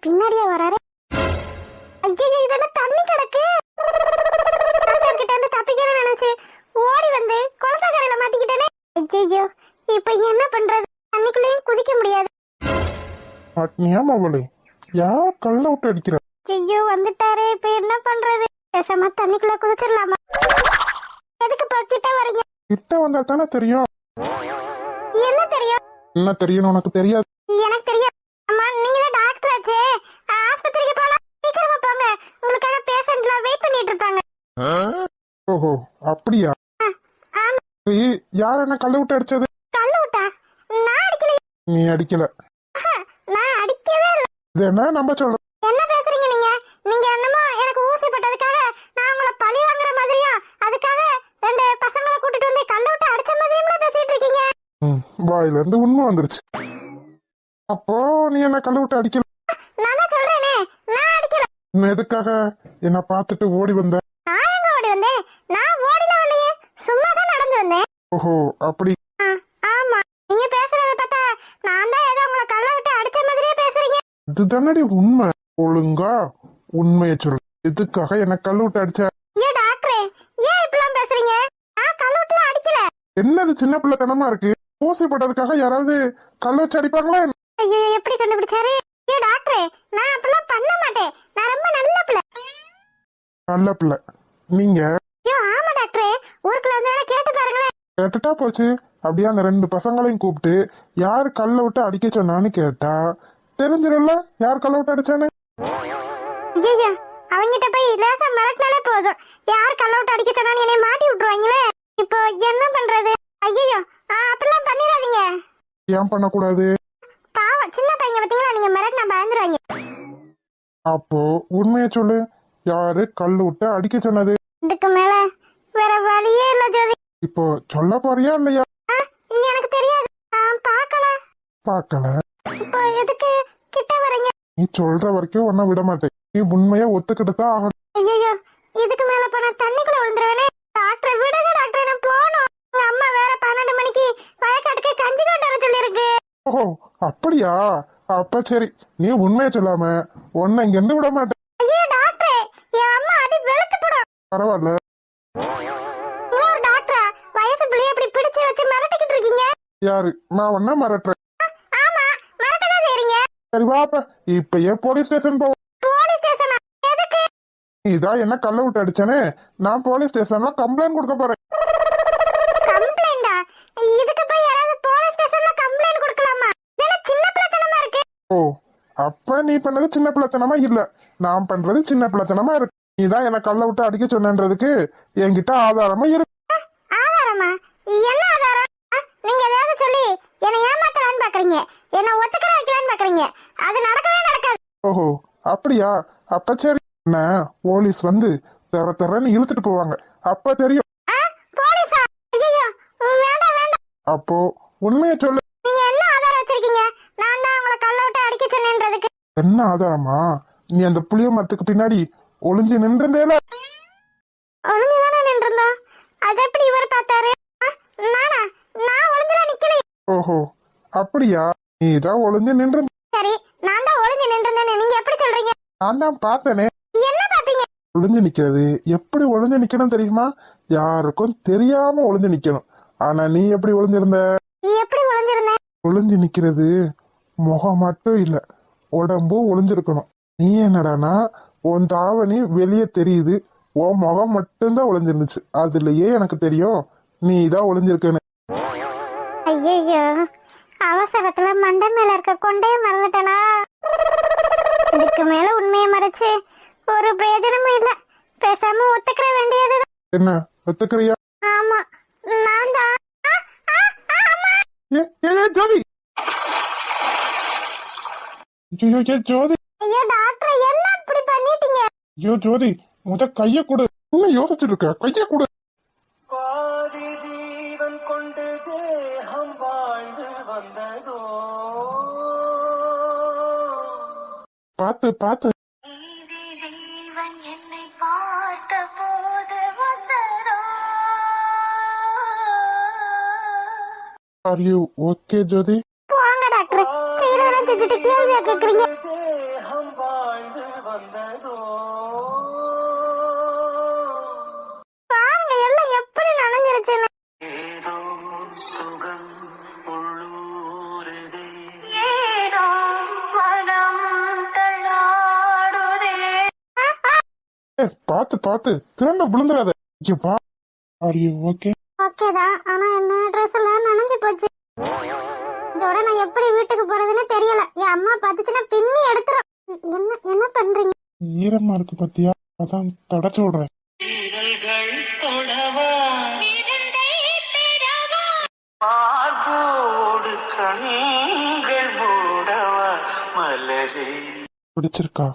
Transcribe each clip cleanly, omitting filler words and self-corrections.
பின்னாடியே வராரு. ஐயோ இதெல்லாம் தண்ணி கிடக்கு. கிட்ட இருந்து தப்பிக்கவே நினைச்சு ஓடி வந்து குளத்தக்கரையில மாட்டிக்கிட்டேனே. ஐயோ இப்ப என்ன பண்றது? தண்ணிக்குள்ளேயும் குதிக்க முடியாது. யார் கல்ல விட்டு அடிக்கிற? ஐயோ வந்துட்டாரே, இப்ப என்ன பண்றது? பேசாம தண்ணிக்குள்ள குதிச்சிடலாமா? எதுக்கு கிட்ட வரீங்க? கிட்ட வந்தா தானே தெரியும். என்ன தெரியும்? என்ன தெரியும் உனக்கு தெரியாது? எனக்கு தெரியும். அம்மா நீங்க தான் டாக்டர் ஆச்சே, ஆஸ்பத்திரிக்கு போலாம். சீக்கிரமா போங்க, உங்களுக்காக பேஷண்ட்லாம் வெயிட் பண்ணிட்டு இருப்பாங்க. ஓஹோ அப்படியா? யார் என்ன கல்ல விட்டு அடிச்சது? கல்ல விட்டா? நான் அடிக்கல. நீ அடிக்கல? நான் அடிக்கவே இல்ல. இது என்ன நம்ப சொல்ற? என்ன பேசுறீங்க நீங்க? நீங்க என்னமோ எனக்கு ஊசி போட்டதுக்காக நான் உங்களை பழி வாங்குற மாதிரியா, அதுக்காக ரெண்டு பசங்களை கூட்டிட்டு வந்து கல்ல விட்டு அடிச்ச மாதிரியும் பேசிட்டு இருக்கீங்க. வாயில இருந்து உண்மை வந்துருச்சு. அப்போ நீ என்ன கல்ல விட்டு அடிக்கல? நான் சொல்றேனே, நான் அடிக்கல. எதுக்காக என்ன பார்த்துட்டு ஓடி வந்த? நான் எங்க ஓடி வந்தேன்? நான் ஓடில வரலையே, சும்மா தான் நடந்து வந்தேன். ஓஹோ அப்படி? ஆமா, நீங்க பேசுறத பார்த்தா நான் தான் ஏதோ உங்களை கல்ல விட்டு அடிச்ச மாதிரியே பேசுறீங்க. இதுதானடி உண்மை. ஒழுங்கா உண்மையை சொல்லு. எதுக்காக என்ன கல்ல விட்டு அடிச்ச? ஏன் டாக்டரே, ஏன் இப்படிலாம் பேசுறீங்க? நான் கல்ல விட்டுலாம் அடிக்கல. என்னது சின்ன பிள்ளைத்தனமா இருக்கு? ஊசி போட்டதுக்காக யாராவது கல்ல வச்சு அடிப்பாங்களா? ஐயோ எப்படி கண்டுபிடிச்சாரு? ஏன் டாக்டரே, நான் அப்படிலாம் பண்ண மாட்டேன். நான் ரொம்ப நல்ல பிள்ளை. நல்ல பிள்ளை நீங்க? ஐயோ ஆமா டாக்டரே, ஊருக்குள்ள வந்து கேட்டு பாருங்களேன். கேட்டுட்டா போச்சு. அப்படியே அந்த ரெண்டு பசங்களையும் கூப்பிட்டு யாரு கல்ல விட்டு அடிக்க சொன்னான்னு கேட்டா தெரிஞ்சிடும்ல யார் கல்ல விட்டு அடிச்சானு. ஐயோ அவங்கிட்ட போய் லேசா மிரட்டினாலே போதும், யார் கல்ல விட்டு அடிக்க சொன்னான்னு என்னை மாட்டி விட்டுருவாங்களே. இப்போ என்ன பண்றது? ஐயோ அப்படிலாம் பண்ணிடாதீங்க. ஏன் பண்ணக்கூடாது? பாவம் சின்ன பையங்க பார்த்தீங்களா, நீங்க மிரட்டினா பயந்துருவாங்க. அப்போ உண்மையை சொல்லு, யாரு கல்லு விட்டு அடிக்க சொன்னது? இதுக்கு மேல வேற வழியே இல்ல ஜோதி. இப்போ சொல்ல போறியா இல்லையா? எனக்கு தெரியாது, நான் பார்க்கல. பார்க்கல? இப்போ எதுக்கு கிட்ட வரீங்க? நீ சொல்ற வரைக்கும் ஒன்னும் விட மாட்டேன். நீ உண்மையை ஒத்துக்கிட்டு தான் ஆகணும். ஐயோ இதுக்கு மேல போனா தண்ணிக்குள்ள விழுந்துருவேனே. டாக்டர் விடுங்க டாக்டர், நான் போகணும். உங்க அம்மா வேற 12 மணிக்கு வயக்காட்டுக்கு கஞ்சி கொண்டு வர சொல்லிருக்கு. ஓஹோ அப்படியா? அப்ப சரி, நீ உண்மையை சொல்லாம உன்னை இங்க இருந்து விட மாட்டேன். ஐயோ டாக்டர், என் அம்மா அடி வெளுத்து போடும். பரவாயில்ல. இன்னொரு டாக்டரா வயசு பிள்ளைய அப்படி பிடிச்சு வச்சு மிரட்டிக்கிட்டு இருக்கீங்க? யாரு? நான் ஒன்ன மிரட்டுறேன்? ஆமா மிரட்டதான் செய்றீங்க. சரி வாப்ப இப்பயே போலீஸ் ஸ்டேஷன் போ. போலீஸ் ஸ்டேஷனா? எதுக்கு? இதான் என்ன கல்ல விட்டு அடிச்சனே, நான் போலீஸ் ஸ்டேஷன்ல கம்ப்ளைண்ட் கொடுக்க போறேன். கம்ப்ளைண்டா? இதுக்கு போய் யாராவது போலீஸ் ஸ்டேஷன்ல கம்ப்ளைண்ட் கொடுக்கலாமா? இதெல்லாம் சின்ன பிள்ளைத்தனமா இருக்கு. ஓ அப்ப நீ பண்ணது சின்ன பிள்ளைத்தனமா இல்ல, நான் பண்றது சின்ன பிள்ளைத்தனமா இருக்கு. நீதான் என்ன கல்ல விட்டு அடிக்க சொன்னன்றதுக்கு என்கிட்ட ஆதாரமா இருக்கு. ஆதாரமா? என்ன ஆதாரம்? நீங்க ஏதாவது சொல்லி என்னை ஏமாத்தலான்னு பாக்குறீங்க, என்ன ஒத்துக்கிற வைக்கலான்னு பாக்குறீங்க. அது நடக்கவே நடக்காது. ஓஹோ அப்படியா? அப்ப சரி, என்ன போலீஸ் வந்து தரன்னு இழுத்துட்டு போவாங்க, அப்ப தெரியும். போலீஸா? ஐயோ வேண்டாம் வேண்டாம். அப்போ உண்மையை சொல்லு. நீங்க என்ன ஆதாரம் வச்சிருக்கீங்க நான் தான் உங்களை கல்ல விட்டு அடிக்க சொன்னேன்றதுக்கு? என்ன ஆதாரமா? நீ அந்த புளிய மரத்துக்கு பின்னாடி ஒளிஞ்சு நின்றுந்தேல. ஒளிஞ்சுதானே நின்றுந்தோம், அது எப்படி இவர் பார்த்தாரு? நானா? நான் ஒளிஞ்சுலாம் நிக்கல. ஓஹோ அப்படியா? நீ தான் ஒளிஞ்சு நின்று. சரி நான் தான் ஒளிஞ்சு நின்றுந்தேன்னு நீங்க எப்படி சொல்றீங்க? நான் தான் பார்த்தனே. என்ன பாத்தீங்க? ஒளிஞ்சு நிக்கிறது எப்படி ஒளிஞ்சு நிக்கணும் தெரியுமா? யாருக்கும் தெரியாம ஒளிஞ்சு நிக்கணும். ஆனா நீ எப்படி ஒளிஞ்சிருந்த? எப்படி ஒளிஞ்சிருந்தேன்? ஒளிஞ்சு நிக்கிறது முகம் மட்டும் இல்ல, உடம்பும் ஒளிஞ்சிருக்கணும். நீ என்னடானா உன் தாவணி வெளியே தெரியுது, உன் முகம் மட்டும்தான் ஒளிஞ்சிருந்துச்சு. அதுலயே எனக்கு தெரியும் நீ தான் ஒளிஞ்சிருக்கன்னு. ஐயோ அவசரத்துல மண்டை மேல இருக்க கொண்டைய மறந்துட்டனா? இதுக்கு மேல உண்மையை மறைச்சு ஒரு பிரயோஜனமும் இல்ல, பேசாம ஒத்துக்கிற வேண்டியது. என்ன ஒத்துக்கிறியா? ஆமா நான் தான். ஜோதி, ஜோதி, ஐயோ டாக்டர் என்ன இப்படி பண்ணிட்டீங்க? ஐயோ ஜோதி, முத கைய கொடு. இன்னும் யோசிச்சுட்டு இருக்க, கைய கொடு. பாதி ஜீவன் கொண்டு தேகம் வாழ்ந்து வந்ததோ பாத்து பாத்து. ஜீவன் என்னை பார்த்த போது வந்ததோ. ஆர் யூ ஓகே ஜோதி? போங்க டாக்டர், செய்யறதெல்லாம் செஞ்சுட்டு கேள்வியா கேக்குறீங்க. பாருங்க எல்லாம் எப்படி நனைஞ்சிருச்சுன்னு. ஏதோ மனம் தள்ளாடுதே. பாத்து பாத்து திரும்ப விழுந்துடாத. Are you okay? ஓகேதான், ஆனா என்ன ட்ரெஸ் எல்லாம் நனைஞ்சு போச்சு. இதோட நான் எப்படி வீட்டுக்கு போறதுன்னு தெரியல. என் அம்மா பாத்துச்சுன்னா பின்னி எடுத்துரும். என்ன என்ன பண்றீங்க? ஈரமா இருக்கு பத்தியா, அதான் தொடச்சு விடுறேன். பிடிச்சிருக்கா?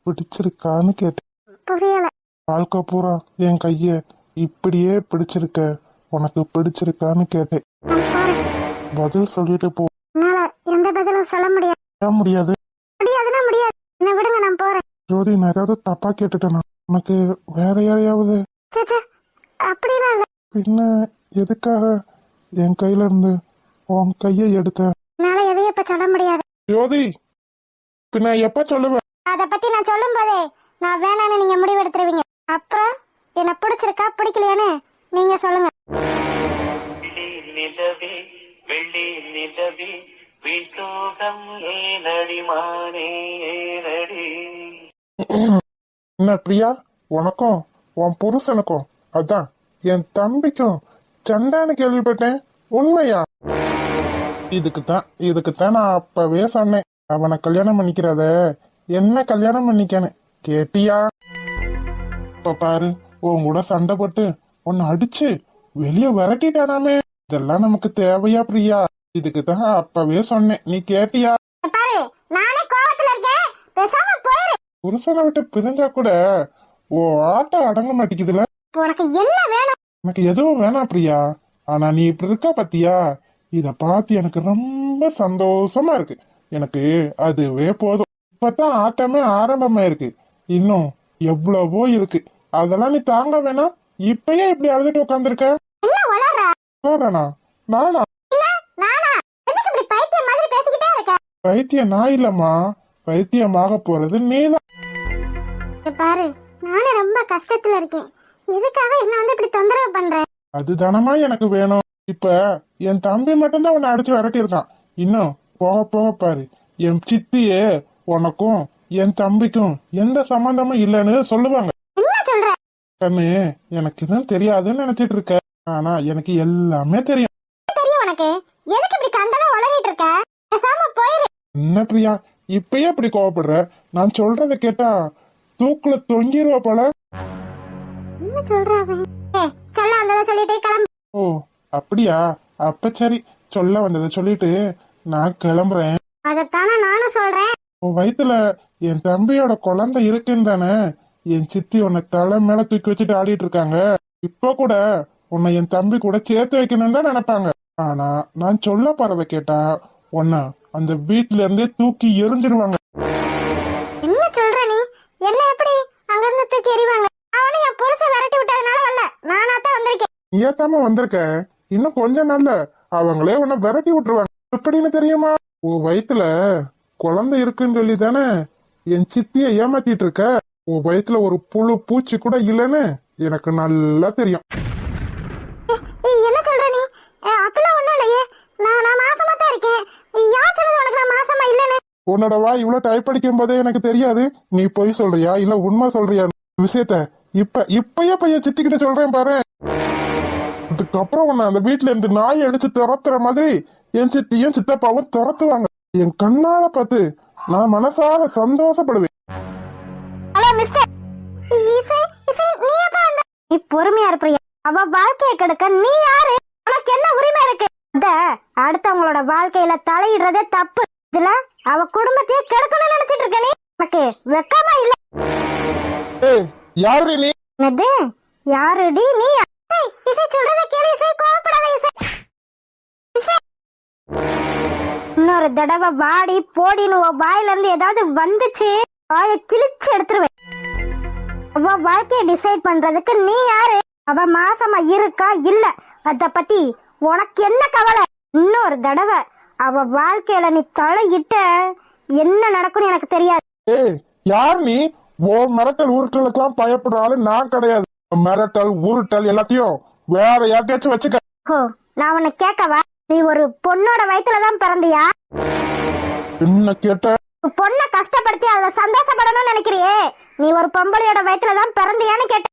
பிடிச்சிருக்கான்னு கேட்டேன். புரியல. வாழ்க்கை பூரா என் கைய இப்படியே பிடிச்சிருக்க, உனக்கு பிடிச்சிருக்கான்னு கேட்டேன். பதில் சொல்லிட்டு போ. என்னால எந்த பதிலும் சொல்ல முடியாது. ஏன் முடியாது? முடியாதுன்னா முடியாது. என்ன விடுங்க, நான் போறேன். ஜோதி, நான் ஏதாவது தப்பா கேட்டுட்டேனா? உனக்கு வேற யாரையாவது? சேச்சே, அப்படிலாம் இல்ல. பின்ன எதுக்காக என் கையில இருந்து உன் கையை எடுத்த? என்னால எதையும் இப்ப சொல்ல முடியாது. ஜோதி, பின்ன எப்ப சொல்லுவ? அத பத்தி நான் சொல்லும் போதே நான் வேணான்னு நீங்க முடிவு எடுத்துருவீங்க. அப்புறம் என்ன பிடிச்சிருக்கா பிடிக்கலையான்னு நீங்க சொல்லுங்க. நிலவே வெள்ளி நிலவே விசோகம் ஏனடி மானே ஏனடி. என்ன பிரியா, உனக்கும் உன் புருஷனுக்கும், அதான் என் தம்பிக்கும் சண்டான்னு கேள்விப்பட்டேன், உண்மையா? இதுக்குத்தான் நான் அப்பவே சொன்னேன், அவனை கல்யாணம் பண்ணிக்கிறத என்ன கல்யாணம் பண்ணிக்கன்னு. கேட்டியா? இப்ப பாரு, உன் கூட சண்டை போட்டு உன்னை அடிச்சு வெளியே விரட்டிட்டானாமே. இதெல்லாம் நமக்கு தேவையா பிரியா? இதுக்குதான் அப்பவே சொன்னேன், நீ கேட்டியா? பாரு, நானே கோவத்துல இருக்கேன், பேசாம போயிரு. புருஷனை விட்டு பிரிஞ்சா கூட ஓ ஆட்டம் அடங்க மாட்டேங்குதுல. உனக்கு என்ன வேணும்? எனக்கு எதுவும் வேணாம் பிரியா, ஆனா நீ இப்படி இருக்கா பத்தியா, இத பார்த்து எனக்கு ரொம்ப சந்தோஷமா இருக்கு. எனக்கு அதுவே போதும். இப்பதான் ஆட்டமே ஆரம்பமா இருக்கு, இன்னும் எவ்வளவோ இருக்கு. அதெல்லாம் நீ தாங்க வேணாம். இப்பயே இப்படி அழுதுட்டு உட்காந்துருக்க. என்ன உளறற? நானா? நானா? எதுக்கு இப்படி பைத்தியம் மாதிரி பேசிக்கிட்டே இருக்க? பைத்தியம் நான் இல்லம்மா, பைத்தியமாக போறது நீதான். பாரு, நானே ரொம்ப கஷ்டத்துல இருக்கேன். எதுக்காக என்ன வந்து இப்படி தொந்தரவு பண்ற? அதுதானமா எனக்கு வேணும். இப்ப என் தம்பி மட்டும்தான் உன்னை அடிச்சு விரட்டி இருக்கான். இன்னும் போக போக பாரு, என் சித்தியே உனக்கும் என் தம்பிக்கும் எந்த சம்பந்தமும் இல்லைன்னு சொல்லுவாங்க. என்ன சொல்ற? கண்ணு, எனக்கு இதுவும் தெரியாதுன்னு நினைச்சிட்டு இருக்க, ஆனா எனக்கு எல்லாமே தெரியும். தெரியும் உனக்கு? எதுக்கு இப்படி கண்டதா உளறிட்டு இருக்க? பேசாம போயிரு. என்ன பிரியா, இப்பயே இப்படி கோவப்படுற? நான் சொல்றத கேட்டா தூக்குல தொங்கிருவ போல. என்ன சொல்ற அவன்? சொல்ல வந்ததை சொல்லிட்டு கிளம்பு. ஓ அப்படியா? அப்ப சரி, சொல்ல வந்ததை சொல்லிட்டு நான் கிளம்புறேன். அதத்தானே நானும் சொல்றேன். உன் வயித்துல என் தம்பியோட குழந்தை இருக்குன்னு தானே என் சித்தி உன்னை தலை மேல தூக்கி வச்சுட்டு ஆடிட்டு இருக்காங்க. இப்ப கூட உன்னை என் தம்பி கூட சேர்த்து வைக்கணும்னு தான் நினைப்பாங்க. ஆனா நான் சொல்ல போறத கேட்டா உன்னை அந்த வீட்டுல இருந்தே தூக்கி எரிஞ்சிருவாங்க. என்ன சொல்ற நீ? என்ன எப்படி அங்க இருந்து தூக்கி எறிவாங்க? அவனை என் புருஷன் விரட்டி விட்டதுனால வரல, நானா தான் வந்திருக்கேன். ஏத்தாம வந்திருக்க, இன்னும் கொஞ்ச நாள்ல அவங்களே உன்னை விரட்டி விட்டுருவாங்க. எப்படின்னு தெரியுமா? உன் வயித்துல குழந்தை இருக்குன்னு சொல்லி தானே என் சித்திய ஏமாத்திட்டு இருக்க. உன் வயித்துல ஒரு புழு பூச்சி கூட இல்லைன்னு எனக்கு நல்லா தெரியும். என்ன சொல்ற நீ? அப்பெல்லாம் ஒண்ணும் இல்லையே, நான் மாசமா தான் இருக்கேன். யார் சொன்னது உனக்கு நான் மாசமா இல்லன்னு? உன்னோட வாய் இவ்வளவு டைப் அடிக்கும் போதே எனக்கு தெரியாது நீ பொய் சொல்றியா இல்ல உண்மை சொல்றியா விஷயத்த. இப்பயே பையன் சித்திக்கிட்ட சொல்றேன் பாரு. அதுக்கப்புறம் உன்னை அந்த வீட்டுல இருந்து நாய் அடிச்சு துரத்துற மாதிரி என் சித்தியும் சித்தப்பாவும் துரத்துவாங்க. என் கண்ணால பார்த்து நான் மனசார சந்தோஷப்படுவேன். ஹலோ மிஸ்டர், நீ எப்ப வந்த? நீ பொறுமையா இருப்பியா? அவ வாழ்க்கையை கெடுக்க நீ யாரு? உனக்கு என்ன உரிமை இருக்கு? அடுத்தவங்களோட வாழ்க்கையில தலையிடுறதே தப்பு. இதுல அவ குடும்பத்தையே கெடுக்கணும்னு நினைச்சிட்டு இருக்க நீ. உனக்கு வெக்கமா இல்ல? யாரு நீ? என்னது யாருடி நீ? இசை சொல்றத கேளு இசை, கோவப்படாத இசை. இன்னொரு தடவை வாடி போடின்னு உன் வாயில இருந்து ஏதாவது வந்துச்சு வாயை கிழிச்சு எடுத்துருவேன். அவ வாழ்க்கைய டிசைட் பண்றதுக்கு நீ யாரு? அவ மாசமா இருக்கா இல்ல அத பத்தி உனக்கு என்ன கவலை? இன்னொரு தடவை அவ வாழ்க்கையில நீ தலையிட்ட என்ன நடக்கும்னு எனக்கு தெரியாது. ஏய், யார் நீ? ஓ மிரட்டல் உருட்டலுக்கெல்லாம் பயப்படுற ஆளு நான் கிடையாது. மிரட்டல் உருட்டல் எல்லாத்தையும் வேற யார்கிட்டயாச்சும் வச்சுக்க. ஓ, நான் உன்னை கேட்கவா? நீ ஒரு பொண்ணோட வயித்துலதான் பிறந்தியா? என்ன கேட்ட? பொண்ணை கஷ்டப்படுத்தி அதுல சந்தோஷப்படணும்னு நினைக்கிறியே? நீ ஒரு பொம்பளையோட வயித்துலதான் பிறந்தியான்னு கேட்ட.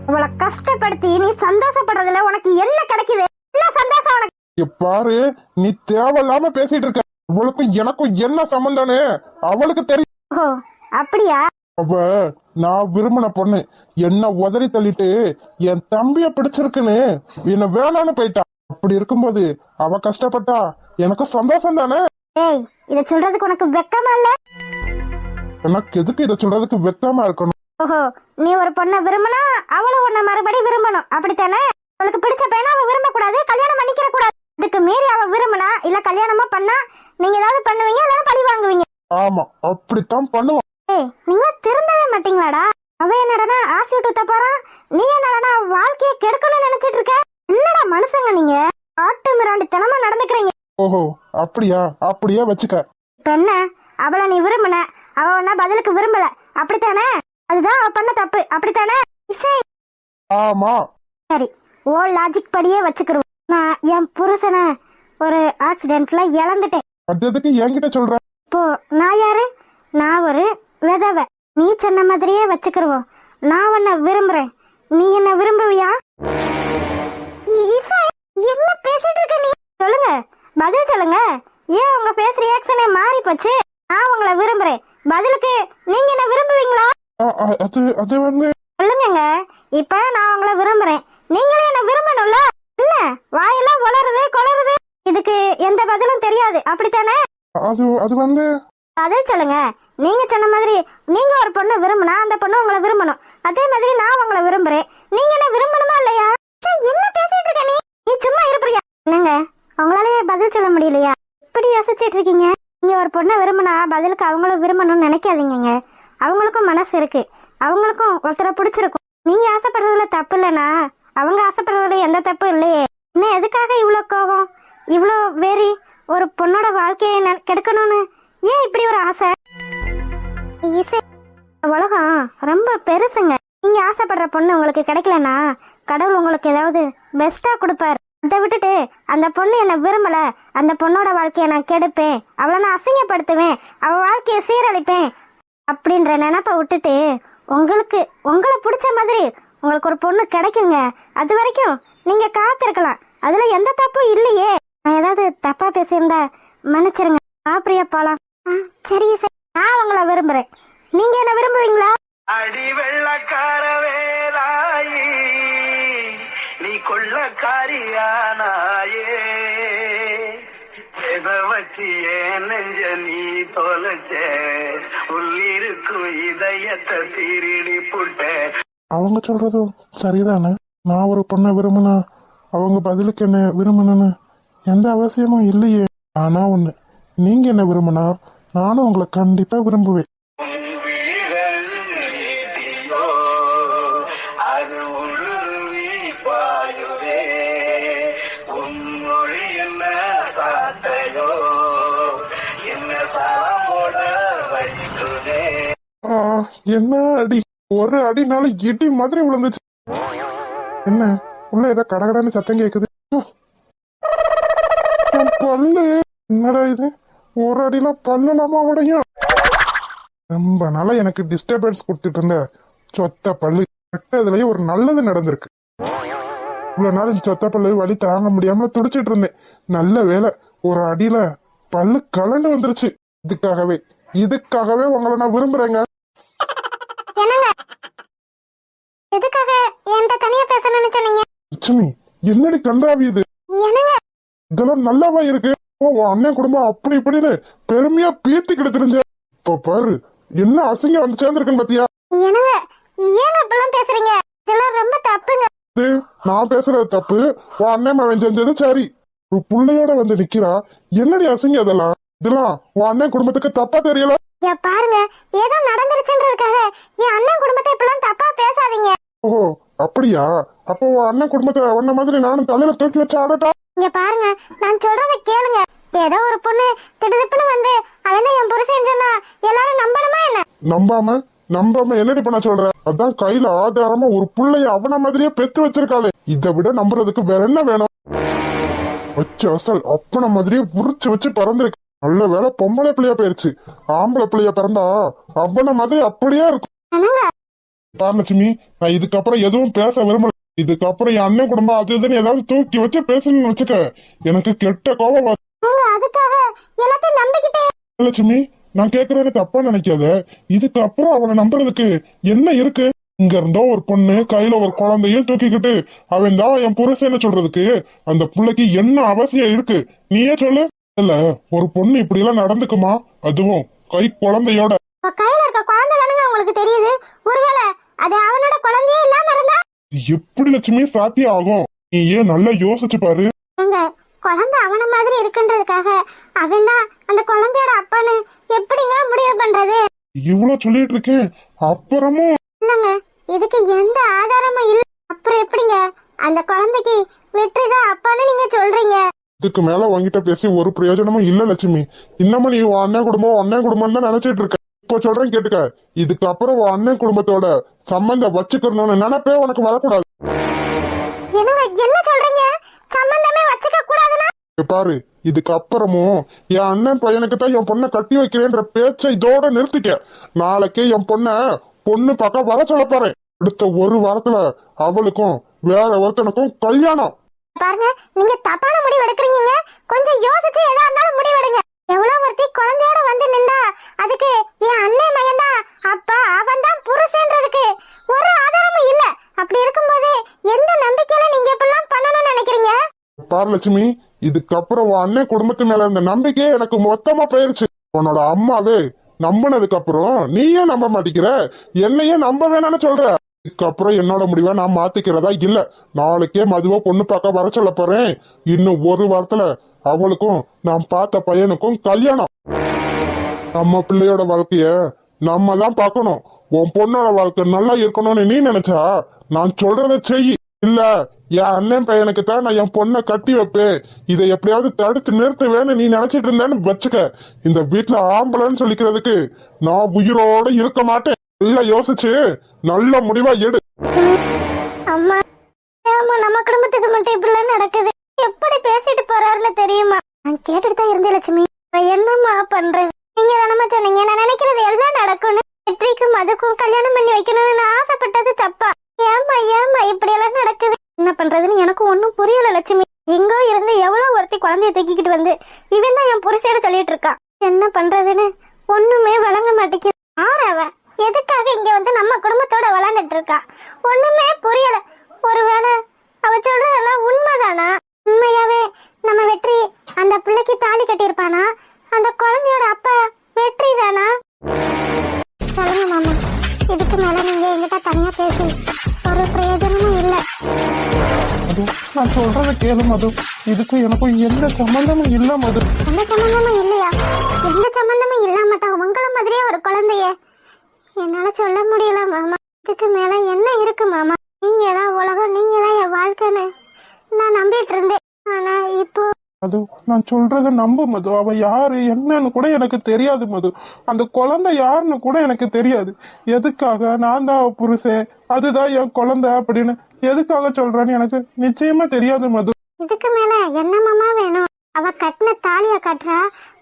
அவளை கஷ்டப்படுத்தி நீ சந்தோஷப்படுறதுல உனக்கு என்ன கிடைக்குது? என்ன சந்தோஷம் உனக்கு? பாரு, நீ தேவையில்லாம பேசிட்டு இருக்க. அவளுக்கும் எனக்கும் என்ன சம்பந்தம்னு அவளுக்கு தெரியும். ஓ, அப்படியா? அவ நான் விரும்பின பொண்ணு என்ன உதறி தள்ளிட்டு என் தம்பிய பிடிச்சிருக்குன்னு என்ன வேணான்னு போயிட்டா. அப்படி இருக்கும்போது அவ கஷ்டப்பட்டா எனக்கு சந்தோஷம் தானே. ஏய், இத சொல்றதுக்கு உனக்கு வெக்கமா இல்ல? எனக்கு எதுக்கு இத சொல்றதுக்கு வெக்கமா இருக்கணும்? ஓஹோ, நீ ஒரு பொண்ணை விரும்பினா அவளும் உன்னை மறுபடியும் விரும்பணும், அப்படித்தானே? அவளுக்கு பிடிச்ச பையனா அவ விரும்ப கூடாது, கல்யாணம் பண்ணிக்கிற கூடாது. இதுக்கு மீறி அவ விரும்பினா இல்ல கல்யாணமா பண்ணா நீங்க ஏதாவது பண்ணுவீங்க, இல்ல பழி வாங்குவீங்க. ஆமா, அப்படித்தான் பண்ணுவான். ஏய், நீங்க திருந்தவே மாட்டீங்களாடா? அவ என்னடா ஆசி விட்டு தப்பாரா, நீ என்னடா வாழ்க்கைய கெடுக்கணும்னு நினைச்சிட்டு இருக்க? என்னடா மனுஷங்க நீங்க? காட்டு மிராண்டித்தனமா நடந்துக்கிறீங்க. ஓஹோ, அப்படியா? அப்படியே வச்சுக்க. இப்ப என்ன, அவளை நீ விரும்பின, அவ உன்ன பதிலுக்கு விரும்பல, அப்படித்தானே? அதுதான் அவ பண்ண தப்பு, அப்படித்தானே? இசை. ஆமா. சரி, ஓ லாஜிக் படியே வச்சுக்கிறோம். நான் என் புருஷனை ஒரு ஆக்சிடென்ட்ல இழந்துட்டேன். அது எதுக்கு என்கிட்ட சொல்ற? இப்போ நான் யாரு? நான் ஒரு விதவை. நீ சொன்ன மாதிரியே வச்சுக்கிருவோம். நான் உன்னை விரும்புறேன், நீ என்ன விரும்புவியா? இசை, என்ன பேசிட்டு இருக்க நீ? சொல்லுங்க, பதில் சொல்லுங்க. ஏன் உங்க ஃபேஸ் ரியாக்ஷனே மாறி போச்சு? நான் உங்களை விரும்புறேன், பதிலுக்கு நீங்க என்ன விரும்புவீங்களா? அது அது வந்து சொல்லுங்க. இப்ப நான் உங்களை விரும்புறேன், நீங்களே என்ன விரும்பணும்ல? என்ன வாயெல்லாம் வளருது கொளருது? இதுக்கு எந்த பதிலும் தெரியாது, அப்படித்தானே? அது அது வந்து பதில் சொல்லுங்க. நீங்க சொன்ன மாதிரி நீங்க ஒரு பொண்ணை விரும்பினா அந்த பொண்ணு உங்களை விரும்பணும். அதே மாதிரி நான் உங்களை விரும்புறேன், நீங்க என்ன விரும்பணுமா இல்லையா? என்ன பேசிட்டு இருக்க நீ? நீ சும்மா இருப்பியா? என்னங்க, உங்களாலேயே பதில் சொல்ல முடியலையா? இப்படி யோசிச்சுட்டு இருக்கீங்க. நீங்க ஒரு பொண்ணை விரும்பினா பதிலுக்கு அவங்களும் விரும்பணும்னு நினைக்காதீங்க. அவங்களுக்கும் மனசு இருக்கு, அவங்களுக்கும் ஒருத்தரை பிடிச்சிருக்கும். நீங்க ஆசைப்படுறதுல தப்பு இல்லைன்னா அவங்க ஆசைப்படுறதுல எந்த தப்பும் இல்லையே. இன்னும் எதுக்காக இவ்வளோ கோவம், இவ்வளோ வெறி? ஒரு பொண்ணோட வாழ்க்கையை கெடுக்கணும்னு ஏன் இப்படி ஒரு ஆசை? உலகம் ரொம்ப பெருசுங்க. நீங்க ஆசைப்படுற பொண்ணு உங்களுக்கு கிடைக்கலன்னா கடவுள் உங்களுக்கு ஏதாவது பெஸ்டா கொடுப்பாரு. அதை விட்டுட்டு அந்த பொண்ணு என்ன விரும்பல, அந்த பொண்ணோட வாழ்க்கையை நான் கெடுப்பேன், அவளை நான் அசிங்கப்படுத்துவேன், அவ வாழ்க்கையை சீரழிப்பேன் அப்படின்ற நினைப்ப விட்டுட்டு உங்களை பிடிச்ச மாதிரி உங்களுக்கு ஒரு பொண்ணு கிடைக்குங்க. அது வரைக்கும் நீங்க காத்திருக்கலாம், அதுல எந்த தப்பும் இல்லையே. நான் ஏதாவது தப்பா பேசியிருந்தா மன்னிச்சிருங்க. பிரியா போலாம். சரி சரி, நான் உங்களை விரும்புறேன், நீங்க என்ன விரும்புவீங்களா? அடி வெள்ளக்கார வேலாயி நீ கொள்ளக்காரியானாயே எதை வச்சு ஏன் நெஞ்ச நீ தொலைச்ச உள்ளிருக்கும் இதயத்தை திருடி புட்ட. அவங்க சொல்றதும் சரிதானே. நான் ஒரு பொண்ணை விரும்பினா அவங்க பதிலுக்கு என்ன விரும்பணும்னு எந்த அவசியமும் இல்லையே. ஆனா ஒண்ணு, நீங்க என்ன விரும்பினா நானும் உங்களை கண்டிப்பா விரும்புவேன். அது உழுவி பாயுவே உம்மொழி என்ன சாட்டையோ என்ன சாமோட வைக்குதே. என்ன அடி, ஒரு அடினால இடி மாதிரி விழுந்துச்சு. என்ன உள்ள ஏதோ கடகடன்னு சத்தம் கேக்குது. பல்லு என்னடா இது, ஒரு அடியில பல்லலாமா உடையும்? ரொம்ப நாளா எனக்கு டிஸ்டர்பன்ஸ் கொடுத்துட்டு இருந்த சொத்த பல்லு கட்டதுலயே ஒரு நல்லது நடந்திருக்கு. இவ்வளவு நாள் இந்த சொத்த பல்லு வலி தாங்க முடியாம துடிச்சிட்டு இருந்தேன். நல்ல வேலை, ஒரு அடியில பல்லு கலண்டு வந்துருச்சு. இதுக்காகவே உங்களை நான் விரும்புறேங்க. எதுக்காக என்கிட்ட தனியா பேசணும்னு சொன்னீங்க? லட்சுமி, என்னடி கண்டாவி இது? இதெல்லாம் நல்லாவா இருக்கு? உன் அண்ணன் குடும்பம் அப்படி இப்படின்னு பெருமையா பீத்திக்கிட்டு தெரிஞ்ச இப்ப பாரு என்ன அசிங்கம் வந்து சேர்ந்திருக்குன்னு பாத்தியா? ஏன் அப்பெல்லாம் பேசுறீங்க? இதெல்லாம் ரொம்ப தப்புங்க. நான் பேசுறது தப்பு, உன் அண்ணன் மகன் செஞ்சது சரி. ஒரு புள்ளையோட வந்து நிக்கிறா. என்னடி அசிங்க அதெல்லாம்? இதெல்லாம் உன் அண்ணன் குடும்பத்துக்கு தப்பா தெரியல? ஐயா பாருங்க, ஏதோ நடந்துருச்சுன்றதுக்காக என் அண்ணன் குடும்பத்தை இப்பெல்லாம் தப்பா பேசாதீங்க. ஓஹோ அப்படியா? அப்போ உன் அண்ணன் குடும்பத்தை உன்ன மாதிரி நானும் தலையில தூக்கி வச்சு ஆடட்டா? இங்க பாருங்க, நான் சொல்றதை கேளுங்க. ஏதோ ஒரு பொண்ணு திடுதிப்புன்னு வந்து அவன் தான் என் புருஷன் சொன்னா எல்லாரும் நம்பணுமா என்ன? நம்பாம என்னடி பண்ண சொல்ற? அதான் கையில ஆதாரமா ஒரு புள்ளைய அவன மாதிரியே பெத்து வச்சிருக்காளே. இதை விட நம்புறதுக்கு வேற என்ன வேணும்? வச்சு அசல் அப்பன மாதிரியே உரிச்சு வச்சு பறந்துருக்கு. நல்ல வேலை பொம்பளை பிள்ளையா போயிருச்சு. ஆம்பளை பிள்ளைய பிறந்தா அவன மாதிரி அப்படியே இருக்கும். என்னங்க பாரலட்சுமி, நான் இதுக்கப்புறம் எதுவும் பேச விரும்பல. இதுக்கப்புறம் என் அண்ணன் குடும்பம் அது இதுன்னு ஏதாவது தூக்கி வச்சு பேசணும்னு வச்சுக்க, எனக்கு கெட்ட கோபம் வரும். நீங்க அதுக்காக எல்லாத்தையும் நம்பிக்கிட்டே? லட்சுமி, நான் கேக்குறேன்னு தப்பா நினைக்காத. இதுக்கப்புறம் அவனை நம்புறதுக்கு என்ன இருக்கு? இங்க இருந்தோ ஒரு பொண்ணு கையில ஒரு குழந்தையும் தூக்கிக்கிட்டு அவன் தான் என் புருஷன்னு சொல்றதுக்கு அந்த புள்ளைக்கு என்ன அவசியம் இருக்கு? நீயே சொல்லு. இல்ல, ஒரு பொண்ணு இப்படி எல்லாம் நடந்துக்குமா? அதுவும் கை குழந்தையோட. கையில இருக்க குழந்தை தானங்க உங்களுக்கு தெரியுது. ஒருவேளை அது அவனோட குழந்தையே இல்லாம இருந்தா எப்படி லட்சுமி சாத்தியம் ஆகும்? நீ ஏன் நல்லா யோசிச்சு பாரு. எங்க குழந்தை அவன மாதிரி இருக்குன்றதுக்காக அவன் தான் அந்த குழந்தையோட அப்பான்னு எப்படிங்க முடிவு பண்றது? இவ்வளவு சொல்லிட்டு இருக்கேன், அப்புறமும் இல்லங்க, இதுக்கு எந்த ஆதாரமும் இல்ல. அப்புறம் எப்படிங்க அந்த குழந்தைக்கு வெற்றிதான் அப்பான்னு நீங்க சொல்றீங்க? இதுக்கு மேல உன்கிட்ட பேசி ஒரு பிரயோஜனமும் இல்ல லட்சுமி. இன்னமும் நீ உன் அண்ணன் குடும்பம் தான் நினைச்சிட்டு இருக்க. இப்போ சொல்றேன் கேட்டுக்க, இதுக்கப்புறம் உன் அண்ணன் குடும்பத்தோட சம்பந்தம் வச்சுக்கணும்னு நினைப்பே உனக்கு வரக்கூடாது. என்ன சொல்றீங்க? சம்பந்தமே வச்சுக்க கூடாதுன்னா? பாரு, இதுக்கப்புறமும் என் அண்ணன் பையனுக்கு தான் என் பொண்ணை கட்டி வைக்கிறேன்ற பேச்சை இதோட நிறுத்திக்க. நாளைக்கே என் பொண்ணு பக்கம் வர சொல்ல போறேன். அடுத்த ஒரு வாரத்துல அவளுக்கும் வேற ஒருத்தனுக்கும் கல்யாணம். பாருங்க, நீங்க தப்பான முடிவு எடுக்கிறீங்க. கொஞ்சம் யோசிச்சு எதா இருந்தாலும் முடிவெடுங்க. எவ்வளவு ஒருத்தி குழந்தையோட வந்து நின்றா அதுக்கு என் அண்ணன் மகன் தான் அப்பா, அவன் தான் புருஷன்றதுக்கு ஒரு ஆதாரமும் இல்ல. அப்படி இருக்கும்போது எந்த நம்பிக்கையில நீங்க இப்படிலாம் பண்ணணும்னு நினைக்கிறீங்க? பாரு லட்சுமி, இதுக்கப்புறம் உன் அண்ணன் குடும்பத்து மேல இருந்த நம்பிக்கையே எனக்கு மொத்தமா போயிருச்சு. உன்னோட அம்மாவே நம்பினதுக்கு அப்புறம் நீயே நம்ப மாட்டேங்கிற, என்னையே நம்ப வேணான்னு சொல்ற. இதுக்கப்புறம் என்னோட முடிவை நான் மாத்திக்கிறதா இல்ல. நாளைக்கே மதுவா பொண்ணு பார்க்க வர சொல்ல போறேன். இன்னும் ஒரு வாரத்துல அவளுக்கும் நான் பார்த்த பையனுக்கும் கல்யாணம். நம்ம பிள்ளையோட வாழ்க்கைய நம்ம தான் பார்க்கணும். உன் பொண்ணோட வாழ்க்கை நல்லா இருக்கணும்னு நீ நினைச்சா நான் சொல்றத செய். இல்ல, என் அண்ணன் பையனுக்கு தான் நான் என் பொண்ணை கட்டி வைப்பேன், இதை எப்படியாவது தடுத்து நிறுத்துவேன்னு நீ நினைச்சிட்டு இருந்தேன்னு வச்சுக்க, இந்த வீட்டுல ஆம்பளைன்னு சொல்லிக்கிறதுக்கு நான் உயிரோட இருக்க மாட்டேன். நல்லா யோசிச்சு நல்ல முடிவா எடு. அம்மா, ஆமா, நம்ம குடும்பத்துக்கு மட்டும் இப்படிலாம் நடக்குது. எப்படி பேசிட்டு போறாருன்னு தெரியுமா? நான் கேட்டுட்டு தான் இருந்தேன் லட்சுமி. என்னம்மா பண்றது? நீங்க தானம்மா சொன்னீங்க நான் நினைக்கிறது எல்லாம் நடக்கணும். வெற்றிக்கும் அதுக்கும் கல்யாணம் பண்ணி வைக்கணும்னு நான் ஆசைப்பட்டது தப்பா? ஏமா இப்படி எல்லாம் நடக்குது? என்ன பண்றதுன்னு எனக்கு ஒன்னும் புரியல லட்சுமி. எங்கோ இருந்து எவ்வளவு ஒருத்தி குழந்தைய தூக்கிக்கிட்டு வந்து இவன் தான் என் புருஷோட சொல்லிட்டு இருக்கா. என்ன பண்றதுன்னு ஒண்ணுமே வழங்க மாட்டேங்குது. ஆறவ எதுக்காக இங்க வந்து நம்ம குடும்பத்தோட விளையாண்டுட்டு இருக்கா? ஒண்ணுமே புரியல. ஒருவேளை அவ சொல்றதெல்லாம் உண்மைதானா? உண்மையாவே நம்ம வெற்றி அந்த பிள்ளைக்கு தாலி கட்டியிருப்பானா? அந்த குழந்தையோட அப்பா வெற்றி தானா? சொல்லுங்க மாமா, இதுக்கு மேல நீங்க எங்கிட்ட தனியா பேசி ஒரு பிரயோஜனமும் இல்ல. மது, நான் சொல்றத கேளு மது. இதுக்கும் எனக்கும் எந்த சம்பந்தமும் இல்ல மது. எந்த சம்பந்தமும் இல்லையா? எந்த சம்பந்தமும் இல்லாமட்டா உங்கள மாதிரியே ஒரு குழந்தைய என்னால சொல்ல முடியல மாமா. இதுக்கு மேல என்ன இருக்கு மாமா? நீங்க தான் உலகம், நீங்க தான் என் வாழ்க்கைன்னு நான் நம்பிட்டு இருந்தேன். ஆனா இப்போ மது, நான் சொல்றத நம்ப மது. அவ யாரு என்னன்னு கூட எனக்கு தெரியாது மது. அந்த குழந்தை யாருன்னு கூட எனக்கு தெரியாது. எதுக்காக நான் தான் அவ புருஷன், அதுதான் என் குழந்தை அப்படின்னு எதுக்காக சொல்றேன்னு எனக்கு நிச்சயமா தெரியாது மது. இதுக்கு மேல என்ன மாமா வேணும்? அவ கட்டின தாலிய கட்டுறா,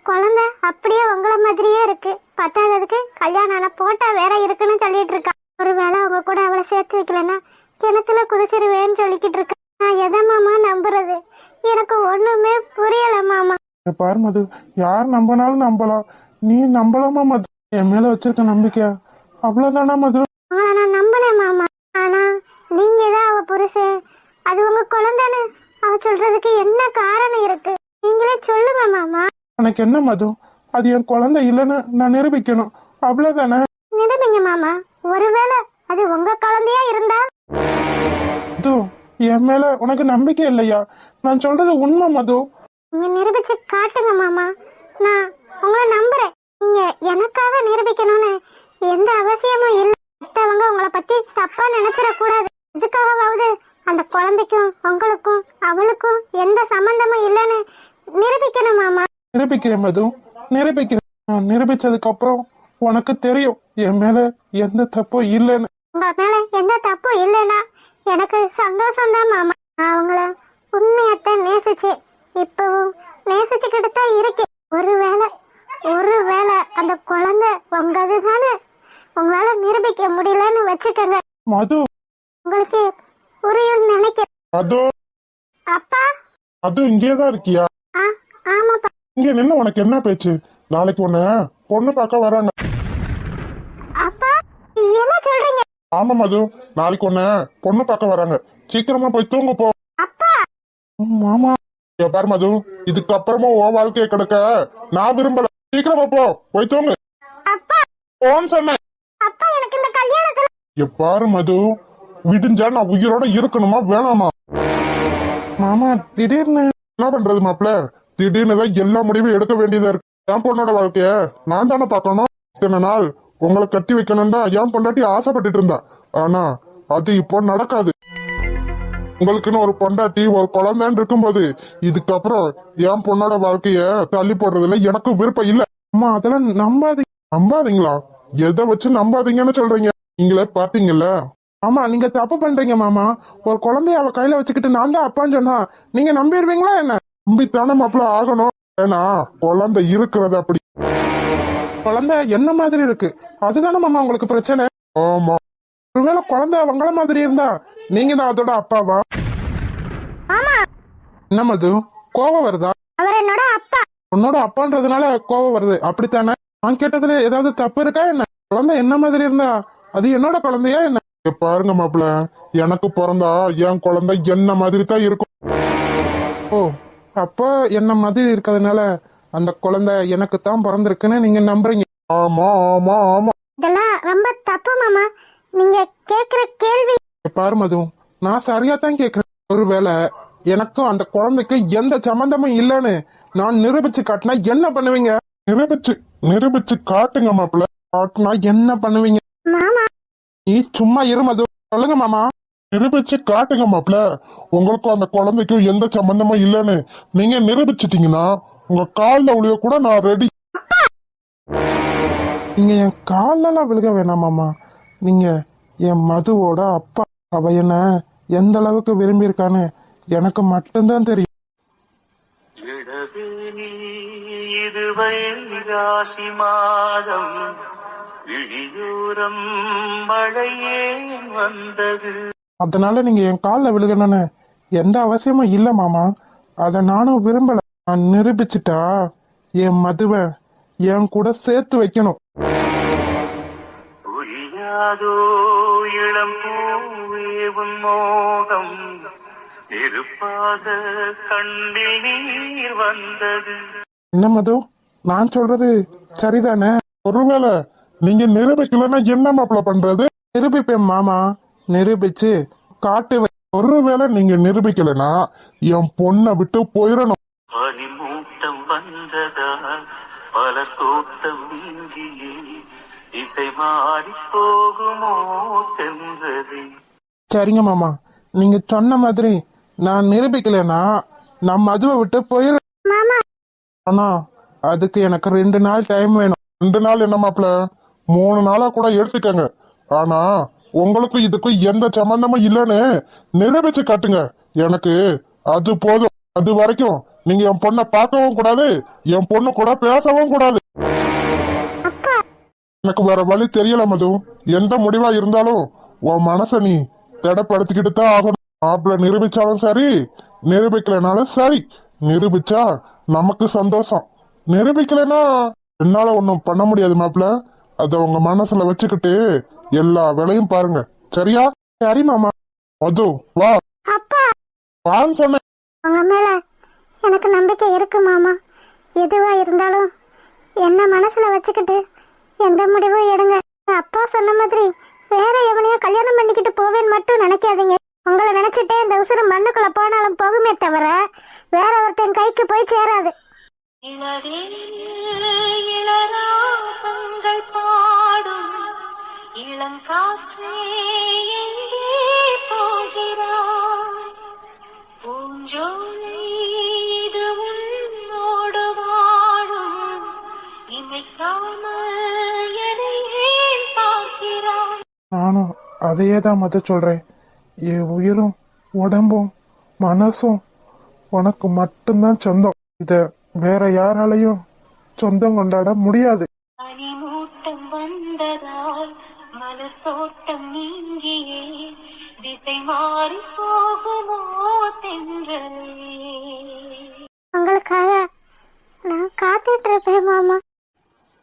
குழந்தை அப்படியே உங்கள மாதிரியே இருக்கு. பத்தாததுக்கு கல்யாணம் போட்டா வேற இருக்குன்னு சொல்லிட்டு இருக்கா. ஒருவேளை அவங்க கூட அவளை சேர்த்து வைக்கலன்னா கிணத்துல குதிச்சிருவேன்னு சொல்லிக்கிட்டு இருக்கா. நான் எதை மாமா நம்புறது? எனக்கு ஒண்ணுமே புரியல மாமா. பாரு மது, யார் நம்பினாலும் நம்பலாம், நீ நம்பலாமா மது? என் மேல வச்சிருக்க நம்பிக்கை அவ்வளவுதானா மது? நான் நம்பினேன் மாமா. ஆனா நீங்க தான் அவ புருஷன், அது உங்க குழந்தைன்னு அவ சொல்றதுக்கு என்ன காரணம் இருக்கு? நீங்களே சொல்லுங்க மாமா. எனக்கு என்ன மது, அது என் குழந்தை இல்லைன்னு நான் நிரூபிக்கணும், அவ்வளவுதானே? நிரூபிங்க மாமா. ஒருவேளை அது உங்க குழந்தையா இருந்தா? மது, என் மேல உனக்கு நம்பிக்கை இல்லையா? நான் சொல்றது உண்மை மது. நீங்க நிரூபிச்சு காட்டுங்க மாமா. நான் உங்களை நம்புறேன். நீங்க எனக்காக நிரூபிக்கணும்னு எந்த அவசியமும் இல்லை. மத்தவங்க உங்களை பத்தி தப்பா நினைச்சிடக்கூடாது. இதுக்காகவாவது அந்த குழந்தைக்கும் உங்களுக்கும் அவளுக்கும் எந்த சம்பந்தமும் இல்லைன்னு நிரூபிக்கணும் மாமா. நிரூபிக்கிறேன் மது, நிரூபிக்கிறேன். நான் நிரூபிச்சதுக்கு அப்புறம் உனக்கு தெரியும் என் மேல எந்த தப்பும் இல்லைன்னு. உங்க மேல எந்த தப்பும் இல்லைன்னா எனக்கு சந்தோஷம் தான் மாமா. நான் அவங்கள உண்மையத்தான் நேசிச்சேன், இப்பவும் நேசிச்சுக்கிட்டு தான் இருக்கேன். ஒருவேளை அந்த குழந்தை உங்கது தானே உங்களால நிரூபிக்க முடியலன்னு வச்சுக்கோங்க. மது, உங்களுக்கு புரியும் நினைக்கிறேன். மது, அப்பா. மது இங்கேதான் இருக்கியா? ஆமாப்பா. இங்க நின்னு உனக்கு என்ன பேச்சு? நாளைக்கு உன்ன பொண்ணு பார்க்க வராங்க. அப்பா என்ன சொல்றீங்க? ஆமா மது, நாளைக்கு உன்ன பொண்ணு பார்க்க வராங்க. சீக்கிரமா போய் தூங்க போ. அப்பா. மாமா பாரு மது, இதுக்கப்புறமா உன் வாழ்க்கையை கிடக்க நான் விரும்பல. சீக்கிரமா போ, போய் தூங்கு. அப்பா போன்னு சொன்னேன். அப்பா எனக்கு இந்த கல்யாணத்துல பாரு மது, விடிஞ்சா நான் உயிரோட இருக்கணுமா வேணாமா? மாமா திடீர்னு என்ன பண்றது மாப்பிள்ள? திடீர்னு தான் எல்லா முடிவும் எடுக்க வேண்டியதா இருக்கு. என் பொண்ணோட வாழ்க்கைய நான் தானே பார்க்கணும். இத்தனை நாள் உங்களை கட்டி வைக்கணும் தான் என் பொண்டாட்டி ஆசைப்பட்டுட்டு இருந்தா. ஆனா அது இப்போ நடக்காது. உங்களுக்குன்னு ஒரு பொண்டாட்டி ஒரு குழந்தைன்னு இருக்கும்போது இதுக்கப்புறம் என் பொண்ணோட வாழ்க்கைய தள்ளி போடுறதுல எனக்கு விருப்பம் இல்ல. அம்மா அதெல்லாம் நம்பாதீங்களா? எதை வச்சு நம்பாதீங்கன்னு சொல்றீங்க? நீங்களே பாத்தீங்கல்ல. ஆமா, நீங்க தப்பு பண்றீங்க மாமா. ஒரு குழந்தைய அவ கையில வச்சுக்கிட்டு நான் தான் அப்பான்னு சொன்னா நீங்க நம்பிடுவீங்களா என்ன? நம்பித்தானே மாப்பிள்ள ஆகணும். ஏன்னா குழந்தை இருக்கிறது அப்படி. குழந்தை என்ன மாதிரி இருக்கு அதுதானே மாமா உங்களுக்கு பிரச்சனை. ஆமா, ஒருவேளை குழந்தை அவங்கள மாதிரி இருந்தா நீங்க தான் அதோட அப்பாவா? என்ன மது, கோபம் வருதா? அவர் என்னோட அப்பா. உன்னோட அப்பான்றதுனால கோபம் வருது அப்படித்தானே? நான் கேட்டதுல ஏதாவது தப்பு இருக்கா என்ன? குழந்தை என்ன மாதிரி இருந்தா அது என்னோட குழந்தையா என்ன? பாருங்க மாப்பிள்ள, எனக்கு பிறந்தா என் குழந்தை என்ன மாதிரி தான் இருக்கும். ஓ, அப்போ என்ன மாதிரி இருக்கிறதுனால அந்த குழந்தை எனக்கு தான் பிறந்திருக்குன்னு நீங்க நம்புறீங்க? ஆமா ஆமா ஆமா. இதெல்லாம் ரொம்ப தப்பு மாமா. நீங்க கேக்குற கேள்வி. பாரு மது, நான் சரியா தான் கேக்குறேன். ஒருவேளை எனக்கும் அந்த குழந்தைக்கும் எந்த சம்பந்தமும் இல்லைன்னு நான் நிரூபிச்சு காட்டினா என்ன பண்ணுவீங்க? நிரூபிச்சு காட்டுங்க மாப்பிள்ள. காட்டினா என்ன பண்ணுவீங்க? மாமா நீ சும்மா இரு மது. சொல்லுங்க மாமா. நிரூபிச்சு காட்டுங்க மாப்பிள்ள. உங்களுக்கும் அந்த குழந்தைக்கும் எந்த சம்பந்தமும் இல்லைன்னு நீங்க நிரூபிச்சிட்டீங்கன்னா உங்க கால்ல விழுக கூட நான் ரெடி. நீங்க என் காலெல்லாம் விழுக வேணாம் மாமா. நீங்க என் மதுவோட அப்பா. அவ என்ன எந்த அளவுக்கு விரும்பி இருக்கான்னு எனக்கு மட்டும்தான் தெரியும். இது வைகாசி மாதம், விழிதூரம் மழையே வந்தது. அதனால நீங்க என் காலில் விழுகணும்னு எந்த அவசியமும் இல்ல மாமா. அத நானும் விரும்பல. நான் நிரூபிச்சுட்டா என் மதுவை என் கூட சேர்த்து வைக்கணும். புரியாதோ இளம் பூவேவும் மோகம், நெருப்பாக கண்ணில் நீர் வந்தது. என்ன மது, நான் சொல்றது சரிதானே? ஒருவேளை நீங்க நிரூபிக்கலன்னா என்ன மாப்பிள்ள பண்றது? நிரூபிப்பேன் மாமா, நிரூபிச்சு காட்டுவேன். ஒருவேளை நீங்க நிரூபிக்கலன்னா என் பொண்ணை விட்டு போயிடணும். பனிமூட்டம் வந்ததால் பல தோட்டம் நீங்கியே இசை மாறி போகுமோ தென்றதே. சரிங்க மாமா, நீங்க சொன்ன மாதிரி நான் நிரூபிக்கலன்னா நான் மதுவை விட்டு போயிடுறேன். ஆனா அதுக்கு எனக்கு 2 நாள் டைம் வேணும். 2 நாள் என்ன மாப்பிள்ள, 3 நாளா கூட எடுத்துக்கங்க. ஆனா உங்களுக்கும் இதுக்கும் எந்த சம்பந்தமும் இல்லைன்னு நிரூபிச்சு காட்டுங்க. எனக்கு அது போதும். அது வரைக்கும் நீங்க என் பொண்ணை பார்க்கவும் கூடாது, என் பொண்ணு கூட பேசவும் கூடாது. எனக்கு வேற வழி தெரியல மது. எந்த முடிவா இருந்தாலும் உன் மனச நீ தடைப்படுத்திக்கிட்டு தான் ஆகணும். மாப்பிள்ள நிரூபிச்சாலும் சரி, நிரூபிக்கலனாலும் சரி. நிரூபிச்சா நமக்கு சந்தோஷம், நிரூபிக்கலன்னா என்னால ஒன்னும் பண்ண முடியாது மாப்பிள்ள. அத உங்க மனசுல வச்சுக்கிட்டு எல்லா வேலையும் பாருங்க, சரியா? சரி மாமா. மது வா. அப்பா வான்னு சொன்னேன். உங்க மேல எனக்கு நம்பிக்கை இருக்கு மாமா. எதுவா இருந்தாலும் என்ன மனசுல வச்சுக்கிட்டு எந்த முடிவும் எடுங்க. அப்பா சொன்ன மாதிரி வேற எவனையும் கல்யாணம் பண்ணிக்கிட்டு போவேன்னு மட்டும் நினைக்காதீங்க. உங்களை நினைச்சிட்டே இந்த உசுறு மண்ணுக்குள்ள போனாலும் போகுமே தவிர வேற ஒருத்தன் கைக்கு போய் சேராது. இளராசங்கள் பாடும் இளம் காற்றே எங்கே போகிறாய்? பூஞ்சோலை இது உன்னோடு வாழும் இமைக்காமல் எதை ஏன் பார்க்கிறாய்? நானும் அதையே தான் மத சொல்றேன். என் உயிரும் உடம்பும் மனசும் உனக்கு மட்டும்தான் சொந்தம். இத வேற யாராலையும் சொந்தம் கொண்டாட முடியாது. பனிமூட்டம் வந்ததால் மலர் தோட்டம் நீங்கியே திசை மாறி போகுமோ தென்றலே? உங்களுக்காக நான் காத்துட்டு இருப்பேன் மாமா.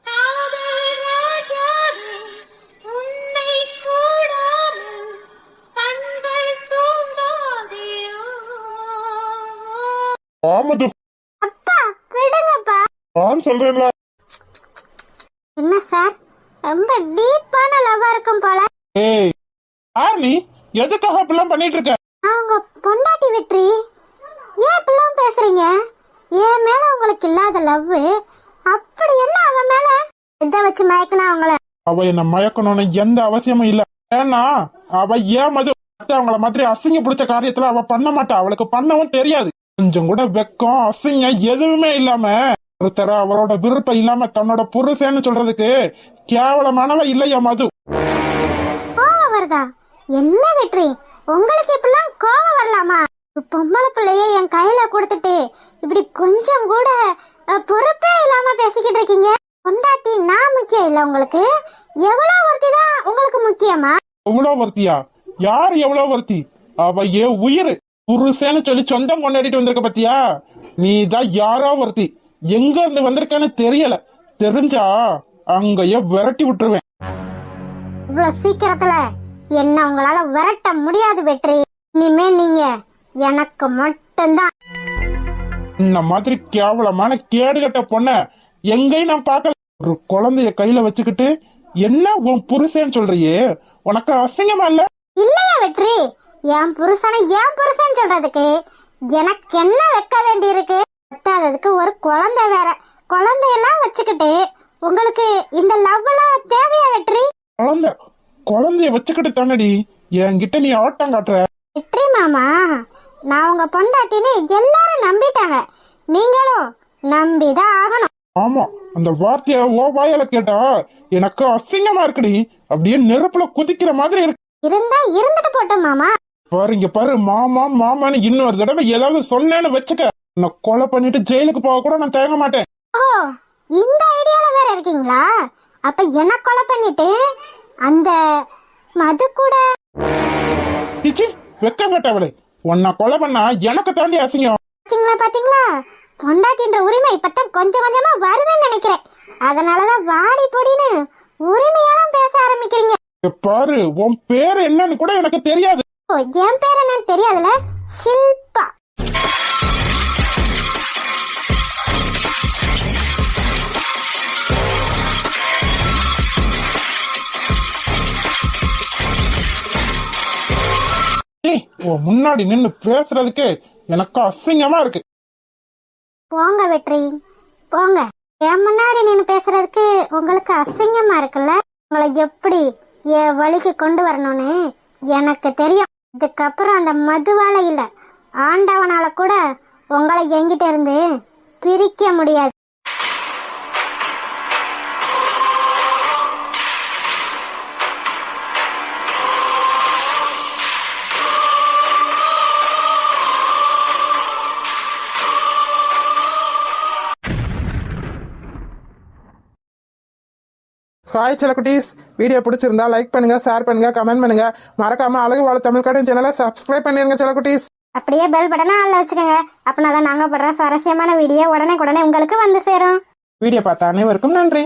காதல் ராஜாவே, உன்னை கூடாமல் கண்கள் தூங்காதேயோ. ஆமது அப்பா விடுங்கப்பா. சொல்றேன்ல. என்ன சார் ரொம்ப டீப்பான லவ்வா இருக்கும் போல. ஏய் யார் நீ? எதுக்காக இப்படிலாம் பண்ணிட்டு இருக்க? அவங்க பொண்டாட்டி வெற்றி. ஏன் இப்படிலாம் பேசுறீங்க? என் மேல உங்களுக்கு இல்லாத லவ் அப்படி என்ன அவன் மேல? இதை வச்சு மயக்கினா அவங்கள? அவ என்ன மயக்கணும்னு எந்த அவசியமும் இல்ல. ஏன்னா அவ ஏன் மது அவங்கள மாதிரி அசிங்க பிடிச்ச காரியத்துல அவ பண்ண மாட்டா. அவளுக்கு பண்ணவும் தெரியாது. கொஞ்சம் கூட வெக்கம் அசிங்கம் எதுவுமே இல்லாம ஒருத்தர அவரோட விருப்பம் இல்லாம தன்னோட புருஷன்னு சொல்றதுக்கு கேவலமானவ இல்லையா மது. கோவம் வருதா? என்ன வெற்றி உங்களுக்கு இப்படிலாம் கோவம் வரலாமா? ஒரு பொம்பளை பிள்ளைய என் கையில கொடுத்துட்டு இப்படி கொஞ்சம் கூட பொறுப்பே இல்லாம பேசிக்கிட்டு இருக்கீங்க. பொண்டாட்டி நான் முக்கியம் இல்ல உங்களுக்கு? எவ்வளவு ஒருத்தி தான் உங்களுக்கு முக்கியமா? எவ்வளவு ஒருத்தியா? யார் எவ்வளவு ஒருத்தி? அவ ஏன் உயிர் புருஷன்னு சொல்லி சொந்தம் கொண்டாடிட்டு வந்திருக்க பத்தியா? நீ தான் யாரோ ஒருத்தி. எங்க இருந்து வந்திருக்கான்னு தெரியல. தெரிஞ்சா அங்கேயே விரட்டி விட்டுருவேன். இவ்வளவு சீக்கிரத்துல என்ன உங்களால விரட்ட முடியாது வெற்றி. இனிமே நீங்க எனக்கு மட்டும்தான். இந்த மாதிரி கேவலமான கேடுகட்ட பொண்ண எங்கேயும் நான் பார்க்கல. ஒரு குழந்தைய கையில வச்சுக்கிட்டு என்ன உன் புருஷன்னு சொல்றியே, உனக்கு அசிங்கமா இல்ல? இல்லையா வெற்றி? என் புருஷன் சொல்றதுக்கு எனக்கு என்ன வைக்க வேண்டி இருக்கு? பத்தாததுக்கு ஒரு குழந்தை வேற. குழந்தையெல்லாம் வச்சுக்கிட்டு உங்களுக்கு இந்த லவ் எல்லாம் தேவையா வெற்றி? குழந்தைய வச்சுக்கிட்டு தானடி என்கிட்ட நீ ஆட்டம் காட்டுற. வெற்றி மாமா, நான் உங்க பொண்டாட்டின்னு எல்லாரும் நம்பிட்டாங்க. நீங்களும் நம்பிதான் ஆகணும். ஆமா, அந்த வார்த்தைய ஓ வாயால கேட்டா எனக்கு அசிங்கமா இருக்குடி. அப்படியே நெருப்புல குதிக்கிற மாதிரி இருக்கு. இருந்தா இருந்துட்டு போட்டோம் மாமா. பாருங்க பாரு, மாமா மாமான்னு இன்னொரு தடவை ஏதாவது சொன்னேன்னு வச்சுக்க, நான் கொலை பண்ணிட்டு ஜெயிலுக்கு போக கூட நான் தயங்க மாட்டேன். ஓ, இந்த ஐடியால வேற இருக்கீங்களா? அப்ப என்ன கொலை பண்ணிட்டு அந்த மது கூட? டிச்சி வெக்க மாட்டவளே, உன்னை கொலை பண்ணா எனக்கு தாண்டி அசிங்கம். பாத்தீங்களா பொண்டாட்டின்ற உரிமை இப்பதான் கொஞ்சம் கொஞ்சமா வருதுன்னு நினைக்கிறேன். அதனாலதான் வாடி பொடின்னு உரிமையெல்லாம் பேச ஆரம்பிக்கிறீங்க. பாரு, உன் பேரு என்னன்னு கூட எனக்கு தெரியாது. ஓ, என் பேர் என்னன்னு தெரியாதுல? ஷில்பா. உன் முன்னாடி நின்னு பேசுறதுக்கு எனக்கு அசிங்கமா இருக்கு. போங்க வெற்றி போங்க. என் முன்னாடி நின்னு பேசுறதுக்கு உங்களுக்கு அசிங்கமா இருக்குல்ல? உங்களை எப்படி என் வழிக்கு கொண்டு வரணும்னு எனக்கு தெரியும். இதுக்கப்புறம் அந்த மதுவால இல்ல, ஆண்டவனால கூட உங்களை என்கிட்ட இருந்து பிரிக்க முடியாது. ஹாய் செல்லக்குட்டீஸ், வீடியோ பிடிச்சிருந்தா லைக் பண்ணுங்க, ஷேர் பண்ணுங்க, கமெண்ட் பண்ணுங்க. மறக்காம அழகு வாழ தமிழ் கார்ட்டூன் சேனலை சப்ஸ்கிரைப் பண்ணிருங்க செல்லக்குட்டீஸ். அப்படியே பெல் பட்டனை ஆன்ல வச்சுக்கோங்க. அப்படின்னாதான் நாங்க படுற சுவாரஸ்யமான வீடியோ உடனே உங்களுக்கு வந்து சேரும். வீடியோ பார்த்த அனைவருக்கும் நன்றி.